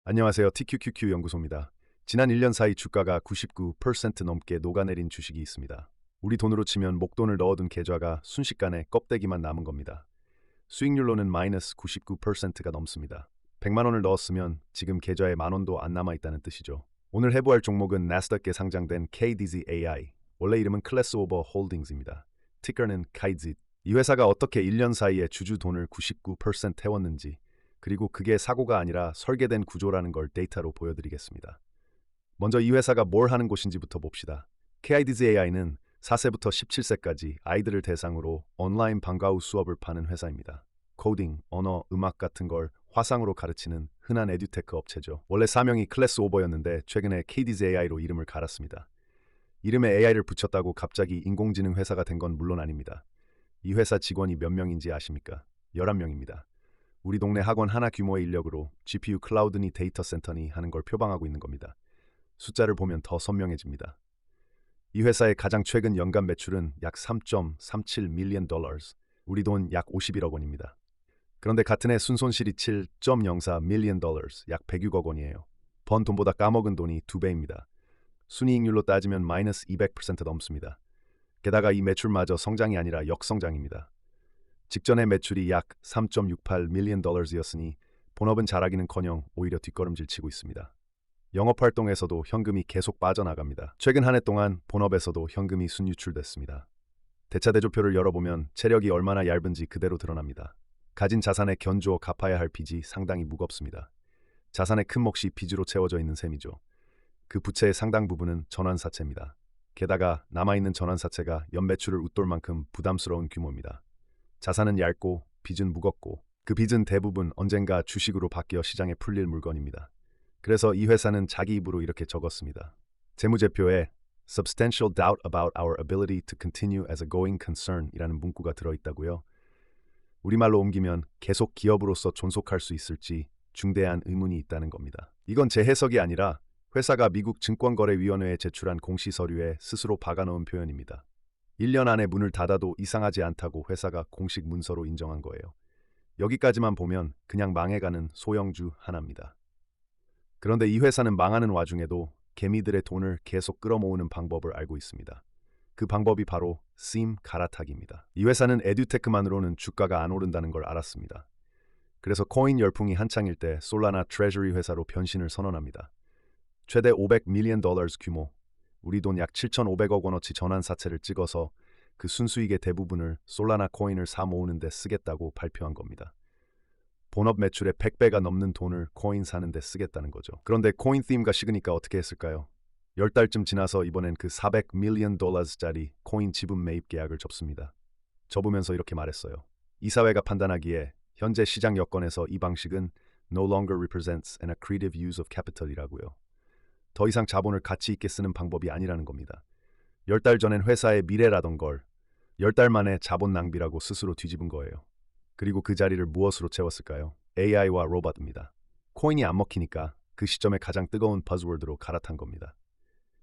안녕하세요. TQQQ 연구소입니다. 지난 1년 사이 주가가 99% 넘게 녹아내린 주식이 있습니다. 우리 돈으로 치면 목돈을 넣어둔 계좌가 순식간에 껍데기만 남은 겁니다. 수익률로는 마이너스 99%가 넘습니다. 100만 원을 넣었으면 지금 계좌에 만 원도 안 남아있다는 뜻이죠. 오늘 해부할 종목은 나스닥에 상장된 KDZAI, 원래 이름은 클래스 오버 홀딩스입니다. 티커는 카이짓. 이 회사가 어떻게 1년 사이에 주주 돈을 99% 태웠는지, 그리고 그게 사고가 아니라 설계된 구조라는 걸 데이터로 보여드리겠습니다. 먼저 이 회사가 뭘 하는 곳인지부터 봅시다. KIDZAI는 4세부터 17세까지 아이들을 대상으로 온라인 방과 후 수업을 파는 회사입니다. 코딩, 언어, 음악 같은 걸 화상으로 가르치는 흔한 에듀테크 업체죠. 원래 사명이 클래스 오버였는데 최근에 KDZAI로 이름을 갈았습니다. 이름에 AI를 붙였다고 갑자기 인공지능 회사가 된 건 물론 아닙니다. 이 회사 직원이 몇 명인지 아십니까? 11명입니다. 우리 동네 학원 하나 규모의 인력으로 GPU 클라우드니 데이터 센터니 하는 걸 표방하고 있는 겁니다. 숫자를 보면 더 선명해집니다. 이 회사의 가장 최근 연간 매출은 약 3.37 밀리언 달러스, 우리 돈 약 51억 원입니다. 그런데 같은 해 순손실이 7.04 밀리언 달러스, 약 106억 원이에요. 번 돈보다 까먹은 돈이 2배입니다. 순이익률로 따지면 마이너스 200% 넘습니다. 게다가 이 매출마저 성장이 아니라 역성장입니다. 직전의 매출이 약 3.68 밀리언 달러였으니 본업은 잘하기는커녕 오히려 뒷걸음질 치고 있습니다. 영업활동에서도 현금이 계속 빠져나갑니다. 최근 한 해 동안 본업에서도 현금이 순유출됐습니다. 대차대조표를 열어보면 체력이 얼마나 얇은지 그대로 드러납니다. 가진 자산에 견주어 갚아야 할 빚이 상당히 무겁습니다. 자산의 큰 몫이 빚으로 채워져 있는 셈이죠. 그 부채의 상당 부분은 전환사채입니다. 게다가 남아있는 전환사채가 연매출을 웃돌 만큼 부담스러운 규모입니다. 자산은 얇고 빚은 무겁고 그 빚은 대부분 언젠가 주식으로 바뀌어 시장에 풀릴 물건입니다. 그래서 이 회사는 자기 입으로 이렇게 적었습니다. 재무제표에 Substantial doubt about our ability to continue as a going concern 이라는 문구가 들어있다고요. 우리말로 옮기면 계속 기업으로서 존속할 수 있을지 중대한 의문이 있다는 겁니다. 이건 제 해석이 아니라 회사가 미국 증권거래위원회에 제출한 공시서류에 스스로 박아놓은 표현입니다. 1년 안에 문을 닫아도 이상하지 않다고 회사가 공식 문서로 인정한 거예요. 여기까지만 보면 그냥 망해가는 소형주 하나입니다. 그런데 이 회사는 망하는 와중에도 개미들의 돈을 계속 끌어모으는 방법을 알고 있습니다. 그 방법이 바로 SIM 갈아타기입니다. 이 회사는 에듀테크만으로는 주가가 안 오른다는 걸 알았습니다. 그래서 코인 열풍이 한창일 때 솔라나 트레저리 회사로 변신을 선언합니다. 최대 500 밀리언 달러스 규모, 우리 돈 약 7,500억 원어치 전환사채를 찍어서 그 순수익의 대부분을 솔라나 코인을 사 모으는 데 쓰겠다고 발표한 겁니다. 본업 매출의 100배가 넘는 돈을 코인 사는 데 쓰겠다는 거죠. 그런데 코인 팀가 식으니까 어떻게 했을까요? 10달쯤 지나서 이번엔 그 400 밀리언 달러짜리 코인 지분 매입 계약을 접습니다. 접으면서 이렇게 말했어요. 이사회가 판단하기에 현재 시장 여건에서 이 방식은 no longer represents an accretive use of capital이라고요. 더 이상 자본을 가치 있게 쓰는 방법이 아니라는 겁니다. 10달 전엔 회사의 미래라던 걸 10달 만에 자본 낭비라고 스스로 뒤집은 거예요. 그리고 그 자리를 무엇으로 채웠을까요? AI와 로봇입니다. 코인이 안 먹히니까 그 시점에 가장 뜨거운 버즈워드로 갈아탄 겁니다.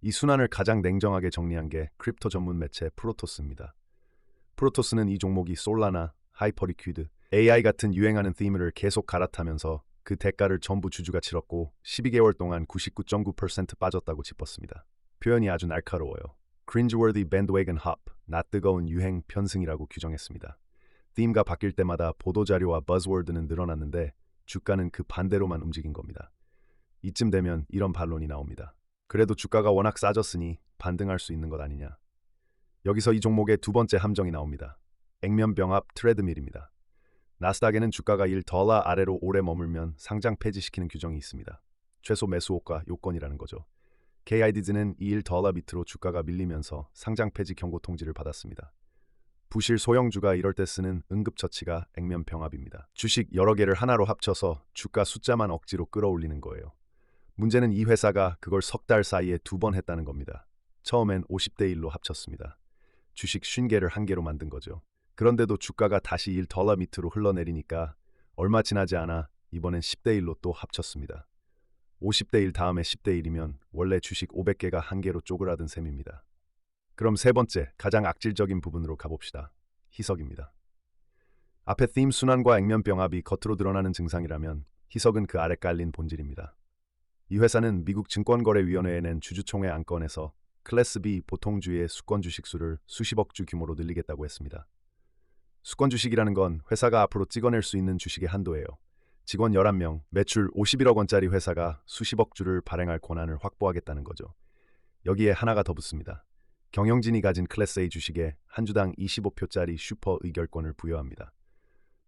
이 순환을 가장 냉정하게 정리한 게 크립토 전문 매체 프로토스입니다. 프로토스는 이 종목이 솔라나, 하이퍼리퀴드, AI 같은 유행하는 팀을 계속 갈아타면서 그 대가를 전부 주주가 치렀고 12개월 동안 99.9% 빠졌다고 짚었습니다. 표현이 아주 날카로워요. Cringeworthy bandwagon hop, 낯뜨거운 유행 편승이라고 규정했습니다. 팀가 바뀔 때마다 보도자료와 버즈워드는 늘어났는데 주가는 그 반대로만 움직인 겁니다. 이쯤 되면 이런 반론이 나옵니다. 그래도 주가가 워낙 싸졌으니 반등할 수 있는 것 아니냐. 여기서 이 종목의 두 번째 함정이 나옵니다. 액면병합 트레드밀입니다. 나스닥에는 주가가 1달러 아래로 오래 머물면 상장 폐지시키는 규정이 있습니다. 최소 매수호가 요건이라는 거죠. KIDZ는 이 1달러 밑으로 주가가 밀리면서 상장 폐지 경고 통지를 받았습니다. 부실 소형주가 이럴 때 쓰는 응급처치가 액면병합입니다. 주식 여러 개를 하나로 합쳐서 주가 숫자만 억지로 끌어올리는 거예요. 문제는 이 회사가 그걸 석 달 사이에 2번 했다는 겁니다. 처음엔 50대 1로 합쳤습니다. 주식 50개를 한 개로 만든 거죠. 그런데도 주가가 다시 1달러 밑으로 흘러내리니까 얼마 지나지 않아 이번엔 10대 1로 또 합쳤습니다. 50대 1 다음에 10대 1이면 원래 주식 500개가 한 개로 쪼그라든 셈입니다. 그럼 세 번째, 가장 악질적인 부분으로 가봅시다. 희석입니다. 앞에 팀 순환과 액면병합이 겉으로 드러나는 증상이라면 희석은 그 아래 깔린 본질입니다. 이 회사는 미국 증권거래위원회에 낸 주주총회 안건에서 클래스 B 보통주의 수권 주식수를 수십억 주 규모로 늘리겠다고 했습니다. 수권 주식이라는 건 회사가 앞으로 찍어낼 수 있는 주식의 한도예요. 직원 11명, 매출 51억 원짜리 회사가 수십억 주를 발행할 권한을 확보하겠다는 거죠. 여기에 하나가 더 붙습니다. 경영진이 가진 클래스 A 주식에 한 주당 25표짜리 슈퍼 의결권을 부여합니다.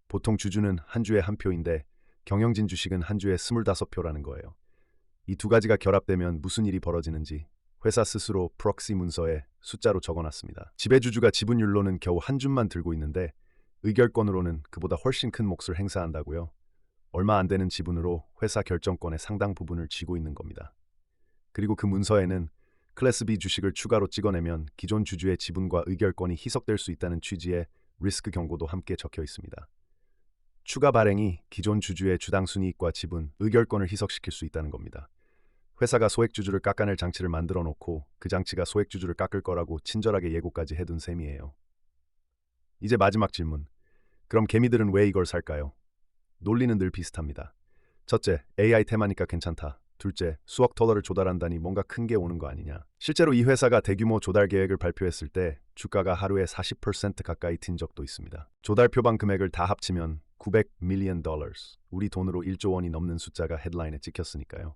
보통 주주는 한 주에 한 표인데 경영진 주식은 한 주에 25표라는 거예요. 이 두 가지가 결합되면 무슨 일이 벌어지는지 회사 스스로 프록시 문서에 숫자로 적어놨습니다. 지배주주가 지분율로는 겨우 한 줌만 들고 있는데 의결권으로는 그보다 훨씬 큰 몫을 행사한다고요. 얼마 안 되는 지분으로 회사 결정권의 상당 부분을 쥐고 있는 겁니다. 그리고 그 문서에는 클래스 B 주식을 추가로 찍어내면 기존 주주의 지분과 의결권이 희석될 수 있다는 취지의 리스크 경고도 함께 적혀 있습니다. 추가 발행이 기존 주주의 주당 순이익과 지분, 의결권을 희석시킬 수 있다는 겁니다. 회사가 소액주주를 깎아낼 장치를 만들어 놓고 그 장치가 소액주주를 깎을 거라고 친절하게 예고까지 해둔 셈이에요. 이제 마지막 질문. 그럼 개미들은 왜 이걸 살까요? 논리는 늘 비슷합니다. 첫째, AI 테마니까 괜찮다. 둘째, 수억 달러를 조달한다니 뭔가 큰 게 오는 거 아니냐. 실제로 이 회사가 대규모 조달 계획을 발표했을 때 주가가 하루에 40% 가까이 튄 적도 있습니다. 조달 표방 금액을 다 합치면 900 밀리언 달러, 우리 돈으로 1조 원이 넘는 숫자가 헤드라인에 찍혔으니까요.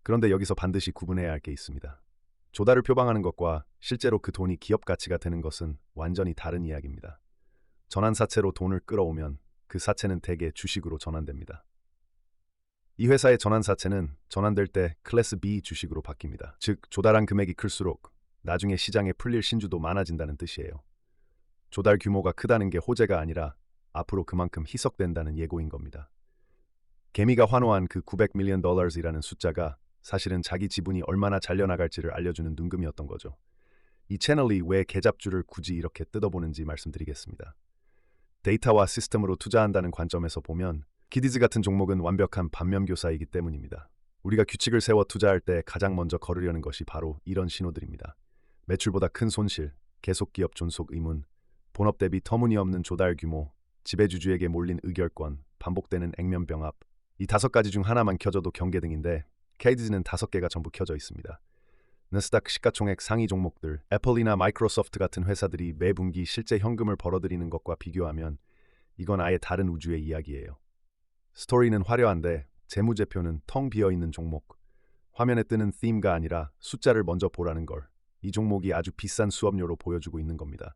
그런데 여기서 반드시 구분해야 할 게 있습니다. 조달을 표방하는 것과 실제로 그 돈이 기업 가치가 되는 것은 완전히 다른 이야기입니다. 전환사채로 돈을 끌어오면 그 사채는 대개 주식으로 전환됩니다. 이 회사의 전환사채는 전환될 때 클래스 B 주식으로 바뀝니다. 즉, 조달한 금액이 클수록 나중에 시장에 풀릴 신주도 많아진다는 뜻이에요. 조달 규모가 크다는 게 호재가 아니라 앞으로 그만큼 희석된다는 예고인 겁니다. 개미가 환호한 그 900 밀리언 달러이라는 숫자가 사실은 자기 지분이 얼마나 잘려나갈지를 알려주는 눈금이었던 거죠. 이 채널이 왜 계잡주를 굳이 이렇게 뜯어보는지 말씀드리겠습니다. 데이터와 시스템으로 투자한다는 관점에서 보면 키디즈 같은 종목은 완벽한 반면교사이기 때문입니다. 우리가 규칙을 세워 투자할 때 가장 먼저 거르려는 것이 바로 이런 신호들입니다. 매출보다 큰 손실, 계속 기업 존속 의문, 본업 대비 터무니없는 조달 규모, 지배주주에게 몰린 의결권, 반복되는 액면병합. 이 5가지 중 하나만 켜져도 경계등인데 KD즈는 5개가 전부 켜져 있습니다. 나스닥 시가총액 상위 종목들, 애플이나 마이크로소프트 같은 회사들이 매 분기 실제 현금을 벌어들이는 것과 비교하면 이건 아예 다른 우주의 이야기예요. 스토리는 화려한데 재무제표는 텅 비어있는 종목. 화면에 뜨는 theme가 아니라 숫자를 먼저 보라는 걸 이 종목이 아주 비싼 수업료로 보여주고 있는 겁니다.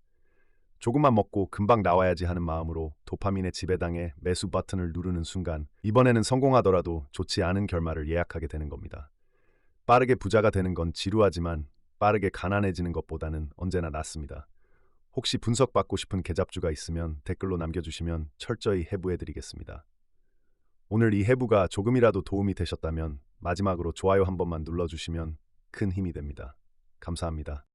조금만 먹고 금방 나와야지 하는 마음으로 도파민의 지배당에 매수 버튼을 누르는 순간 이번에는 성공하더라도 좋지 않은 결말을 예약하게 되는 겁니다. 빠르게 부자가 되는 건 지루하지만 빠르게 가난해지는 것보다는 언제나 낫습니다. 혹시 분석받고 싶은 계잡주가 있으면 댓글로 남겨주시면 철저히 해부해드리겠습니다. 오늘 이 해부가 조금이라도 도움이 되셨다면 마지막으로 좋아요 한 번만 눌러주시면 큰 힘이 됩니다. 감사합니다.